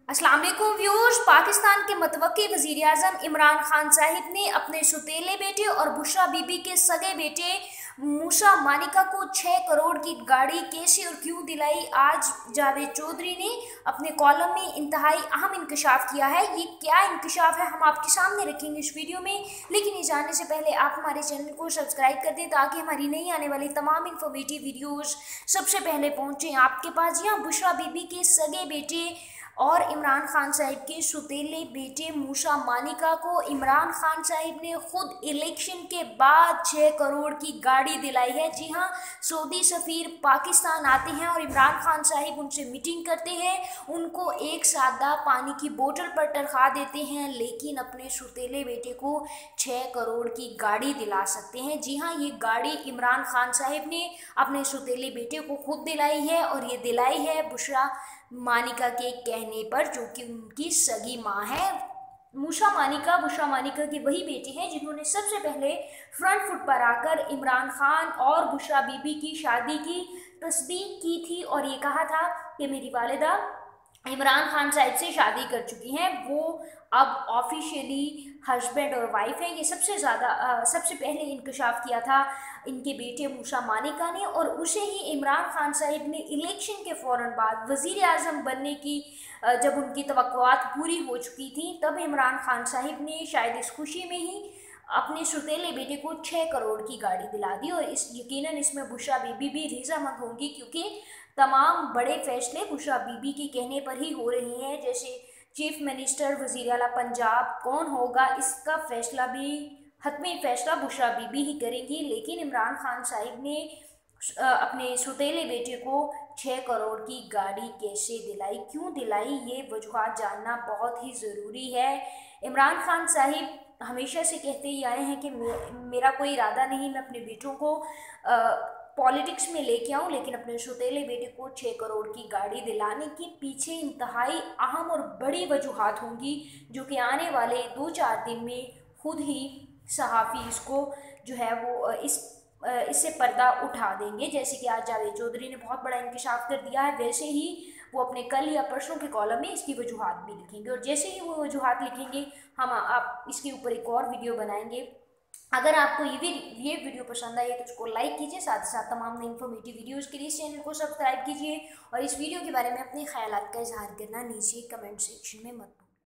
अस्सलाम वालेकुम व्यूअर्स। पाकिस्तान के मतवक्की वज़ीर आज़म इमरान खान साहिब ने अपने सुतेले बेटे और बुशरा बीबी के सगे बेटे मूसा मानिका को 6 करोड़ की गाड़ी कैसे और क्यों दिलाई। आज जावेद चौधरी ने अपने कॉलम में इंतहाई अहम इंकशाफ किया है। ये क्या इंकशाफ है हम आपके सामने रखेंगे इस वीडियो में, लेकिन ये जानने से पहले आप हमारे चैनल को सब्सक्राइब कर दें ताकि हमारी नई आने वाली तमाम इन्फॉर्मेटिव वीडियोज़ सबसे पहले पहुँचें आपके पास। यहाँ बुशरा बीबी के सगे बेटे और इमरान खान साहिब के सुतेले बेटे मूसा मानिका को इमरान खान साहिब ने खुद इलेक्शन के बाद 6 करोड़ की गाड़ी दिलाई है। जी हाँ, सऊदी सफ़ीर पाकिस्तान आते हैं और इमरान खान साहिब उनसे मीटिंग करते हैं, उनको एक सादा पानी की बोतल पर टरखा देते हैं, लेकिन अपने सुतेले बेटे को 6 करोड़ की गाड़ी दिला सकते हैं। जी हाँ, ये गाड़ी इमरान खान साहिब ने अपने सुतेले बेटे को खुद दिलाई है और ये दिलाई है बुशरा मानिका के कहने पर, जो कि उनकी सगी माँ है। मूसा मानिका बुशरा मानिका की वही बेटी हैं जिन्होंने सबसे पहले फ्रंट फुट पर आकर इमरान खान और बुशरा बीबी की शादी की तस्दीक की थी और ये कहा था कि मेरी वालिदा इमरान खान साहिब से शादी कर चुकी हैं, वो अब ऑफिशियली हस्बैंड और वाइफ हैं। ये सबसे पहले इंकशाफ किया था इनके बेटे मूसा मानिका ने, और उसे ही इमरान खान साहिब ने इलेक्शन के फ़ौरन बाद वज़ीर आज़म बनने की जब उनकी तवक्कुआत पूरी हो चुकी थी, तब इमरान खान साहिब ने शायद इस खुशी में ही अपने सुतेले बेटे को 6 करोड़ की गाड़ी दिला दी। और यकीनन इसमें बुशरा बीबी भी रज़ामंद होंगी, क्योंकि तमाम बड़े फैसले बुशरा बीबी के कहने पर ही हो रहे हैं। जैसे चीफ मिनिस्टर वज़ीर आला पंजाब कौन होगा, इसका फैसला भी हतमी फैसला बुशरा बीबी ही करेंगी। लेकिन इमरान खान साहिब ने अपने सुतेले बेटे को 6 करोड़ की गाड़ी कैसे दिलाई, क्यों दिलाई, ये वजूहात जानना बहुत ही ज़रूरी है। इमरान खान साहिब हमेशा से कहते ही आए हैं कि मेरा कोई इरादा नहीं मैं अपने बेटों को पॉलिटिक्स में लेके आऊँ, लेकिन अपने सुतेले बेटे को 6 करोड़ की गाड़ी दिलाने के पीछे इंतहाई अहम और बड़ी वजूहात होंगी, जो कि आने वाले 2-4 दिन में खुद ही सहाफ़ी इसको जो है वो इससे पर्दा उठा देंगे। जैसे कि आज जावेद चौधरी ने बहुत बड़ा इंकशाफ कर दिया है, वैसे ही वो अपने कल या परसों के कॉलम में इसकी वजूहात भी लिखेंगे, और जैसे ही वो वजूहात लिखेंगे हम आप इसके ऊपर एक और वीडियो बनाएंगे। अगर आपको ये वीडियो पसंद आई है तो उसको लाइक कीजिए, साथ ही साथ तमाम नई इन्फॉर्मेटिव वीडियोज़ के लिए इस चैनल को सब्सक्राइब कीजिए, और इस वीडियो के बारे में अपने ख्यालात का इजहार करना नीचे कमेंट सेक्शन में मत भूलिए।